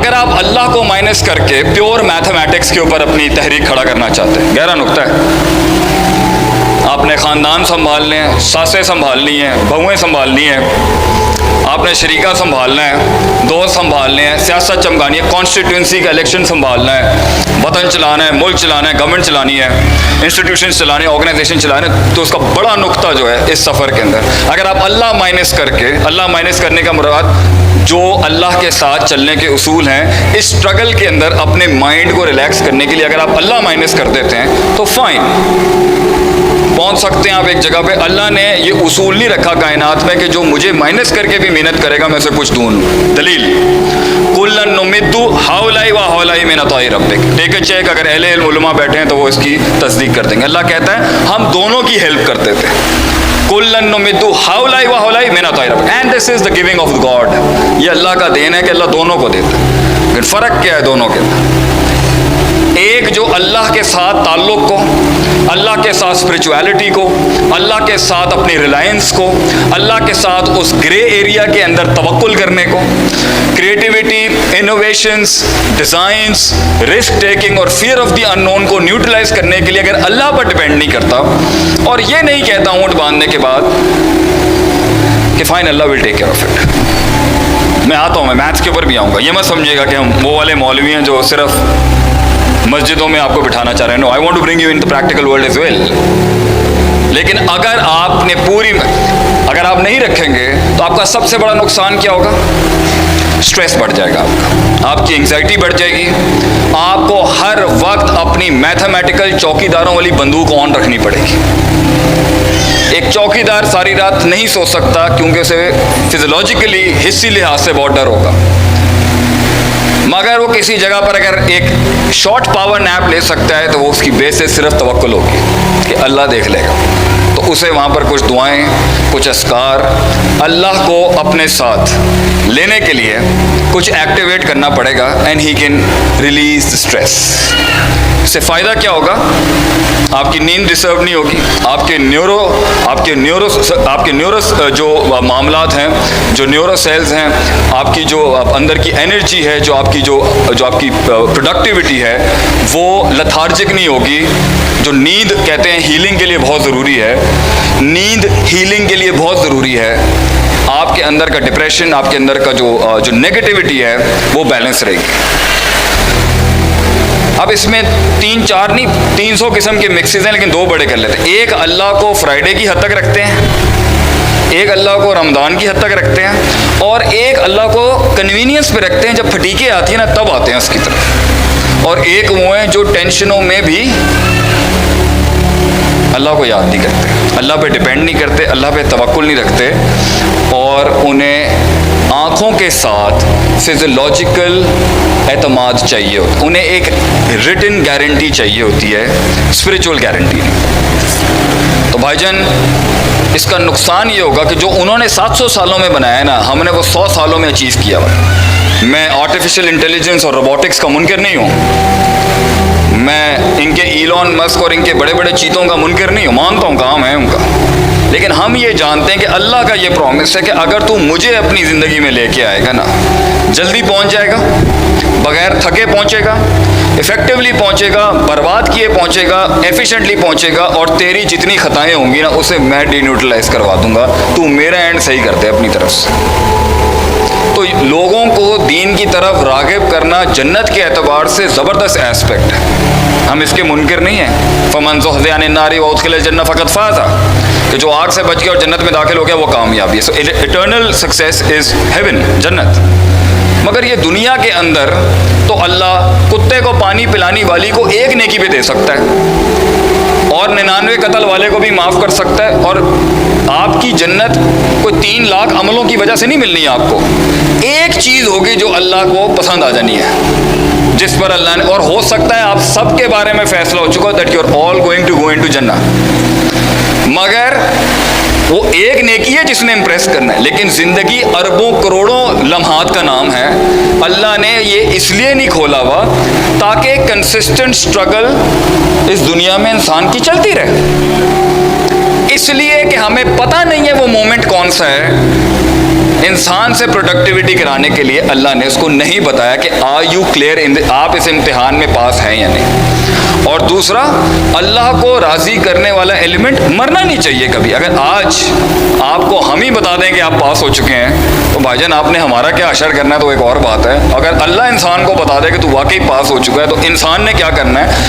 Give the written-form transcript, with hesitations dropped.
اگر آپ اللہ کو مائنس کر کے پیور میتھمیٹکس کے اوپر اپنی تحریک کھڑا کرنا چاہتے ہیں، گہرا نقطہ ہے، آپ نے خاندان سنبھالنے ہیں، ساسیں سنبھالنی ہیں، بہویں سنبھالنی ہیں، آپ نے شریکہ سنبھالنا ہے، دوست سنبھالنے ہیں، سیاست چمکانی ہے، کانسٹیٹوئنسی کا الیکشن سنبھالنا ہے، وطن چلانا ہے، ملک چلانا ہے، گورنمنٹ چلانی ہے، انسٹیٹیوشنز چلانے ہیں، آرگنائزیشن چلانے ہیں، تو اس کا بڑا نقطہ جو ہے اس سفر کے اندر، اگر آپ اللہ مائنس کر کے، اللہ مائنس کرنے کا مراد جو اللہ کے ساتھ چلنے کے اصول ہیں، اس اسٹرگل کے اندر اپنے مائنڈ کو ریلیکس کرنے کے لیے اگر آپ اللہ مائنس کر دیتے ہیں تو فائن، پہنچ سکتے ہیں آپ ایک جگہ پہ. اللہ نے یہ اصول نہیں رکھا کائنات میں کہ جو مجھے مائنس کر کے بھی محنت کرے گا میں اسے کچھ دوں. دلیل کلن نمد ہؤلاء و ہؤلاء من عطاء ربک. ٹیک اے چیک، اگر اہل علم علماء بیٹھے ہیں تو وہ اس کی تصدیق کر دیں گے. اللہ کہتا ہے ہم دونوں کی ہیلپ کرتے تھے. کلن نمد ہؤلاء و ہؤلاء من عطاء ربک and this is the giving of God. یہ اللہ کا دین ہے کہ اللہ دونوں کو دیتا ہے. پھر فرق کیا ہے دونوں کے اندر؟ ایک جو اللہ کے ساتھ تعلق کو، اللہ کے ساتھ اسپرچویلٹی کو، اللہ کے ساتھ اپنی ریلائنس کو، اللہ کے ساتھ اس گرے ایریا کے اندر توکل کرنے کو، creativity, innovations, designs, risk taking اور فیئر آف دی ان نون کو نیوٹرلائز کرنے کے لیے اگر اللہ پر ڈپینڈ نہیں کرتا اور یہ نہیں کہتا اونٹ باندھنے کے بعد کہ fine Allah will take care of it. میں آتا ہوں، میں میتھس کے اوپر بھی آؤں گا. یہ مت سمجھے گا کہ ہم وہ والے مولوی ہیں جو صرف مسجدوں میں آپ کو بٹھانا چاہ رہے ہیں. No, I want to bring you in the practical world as well. لیکن اگر آپ نے اگر آپ نہیں رکھیں گے تو آپ کا سب سے بڑا نقصان کیا ہوگا؟ اسٹریس بڑھ جائے گا آپ کی انگزائٹی بڑھ جائے گی. آپ کو ہر وقت اپنی میتھمیٹیکل چوکی داروں والی بندوق آن رکھنی پڑے گی. ایک چوکی دار ساری رات نہیں سو سکتا کیونکہ اسے فزیولوجیکلی حصی لحاظ سے بہت ڈر ہوگا، مگر وہ کسی جگہ پر اگر ایک شارٹ پاور نیپ لے سکتا ہے تو وہ اس کی بیس سے صرف توکل ہوگی کہ اللہ دیکھ لے گا. تو اسے وہاں پر کچھ دعائیں، کچھ اذکار، اللہ کو اپنے ساتھ لینے کے لیے کچھ ایکٹیویٹ کرنا پڑے گا and he can release the stress. اس سے فائدہ کیا ہوگا؟ آپ کی نیند ڈسٹرب نہیں ہوگی، آپ کے نیورو جو معاملات ہیں، جو نیورو سیلز ہیں، آپ کی جو اندر کی انرجی ہے، جو آپ کی پروڈکٹیوٹی ہے وہ لتھارجک نہیں ہوگی. جو نیند کہتے ہیں ہیلنگ کے لیے بہت ضروری ہے، نیند ہیلنگ کے لیے بہت ضروری ہے. آپ کے اندر کا ڈپریشن، آپ کے اندر کا جو نیگیٹیوٹی ہے وہ بیلنس رہے گی. اب اس میں 300 قسم کے مکسز ہیں لیکن 2 بڑے کر لیتے ہیں. ایک اللہ کو فرائیڈے کی حد تک رکھتے ہیں، ایک اللہ کو رمضان کی حد تک رکھتے ہیں، اور ایک اللہ کو کنوینئنس پہ رکھتے ہیں. جب پھٹیکے آتی ہیں نا تب آتے ہیں اس کی طرف. اور ایک وہ ہیں جو ٹینشنوں میں بھی اللہ کو یاد نہیں کرتے، اللہ پہ ڈیپینڈ نہیں کرتے، اللہ پہ توکل نہیں رکھتے، اور انہیں آنکھوں کے ساتھ فزیولوجیکل اعتماد چاہیے ہوتا، انہیں ایک ریٹن گارنٹی چاہیے ہوتی ہے، اسپرچول گارنٹی نہیں. تو بھائی جان اس کا نقصان یہ ہوگا کہ جو انہوں نے 700 سالوں میں بنایا ہے نا، ہم نے وہ 100 سالوں میں اچیو کیا ہوا. میں آرٹیفیشل انٹیلیجنس اور روبوٹکس کا منکر نہیں ہوں، میں ان کے ایلون مسک اور ان کے بڑے بڑے چیتوں کا منکر نہیں ہوں، مانتا ہوں کام ہے ان کا. لیکن ہم یہ جانتے ہیں کہ اللہ کا یہ پرومس ہے کہ اگر تو مجھے اپنی زندگی میں لے کے آئے گا نا، جلدی پہنچ جائے گا، بغیر تھکے پہنچے گا، افیکٹولی پہنچے گا، برباد کیے پہنچے گا، ایفیشینٹلی پہنچے گا، اور تیری جتنی خطائیں ہوں گی نا اسے میں ڈی نیوٹرلائز کروا دوں گا. تو میرا اینڈ صحیح کر دے اپنی طرف سے. تو لوگوں کو دین کی طرف راغب کرنا جنت کے اعتبار سے زبردست ایسپیکٹ ہے، ہم اس کے منکر نہیں ہیں. فمن زحزح عن النار وادخل الجنہ فقد فاز، کہ جو آگ سے بچ گیا اور جنت میں داخل ہو گیا وہ کامیابی ہے. سو ایٹرنل سکسیس از ہیون، جنت. مگر یہ دنیا کے اندر تو اللہ کتے کو پانی پلانی والی کو 1 نیکی پہ دے سکتا ہے اور 99 قتل والے کو بھی معاف کر سکتا ہے. اور آپ کی جنت کوئی 3 لاکھ عملوں کی وجہ سے نہیں ملنی ہے، آپ کو ایک چیز ہوگی جو اللہ کو پسند آ جانی ہے، جس پر اللہ نے، اور ہو سکتا ہے آپ سب کے بارے میں فیصلہ ہو چکا that you are all going to go into جنہ، مگر وہ ایک نیکی ہے جس نے امپریس کرنا ہے. لیکن زندگی اربوں کروڑوں لمحات کا نام ہے. اللہ نے یہ اس لیے نہیں کھولا ہوا تاکہ کنسسٹنٹ اسٹرگل اس دنیا میں انسان کی چلتی رہے، اس لیے کہ ہمیں پتہ نہیں ہے وہ مومنٹ کون سا ہے انسان سے پروڈکٹیوٹی کرانے کے لیے اللہ نے اس کو نہیں بتایا کہ آر یو کلیئر آپ اس امتحان میں پاس ہیں یا نہیں۔ اور دوسرا، اللہ کو راضی کرنے والا ایلیمنٹ مرنا نہیں چاہیے کبھی۔ اگر آج آپ کو ہم ہی بتا دیں کہ آپ پاس ہو چکے ہیں تو بھائی جان آپ نے ہمارا کیا اشر کرنا ہے، تو ایک اور بات ہے۔ اگر اللہ انسان کو بتا دے کہ تو واقعی پاس ہو چکا ہے تو انسان نے کیا کرنا ہے؟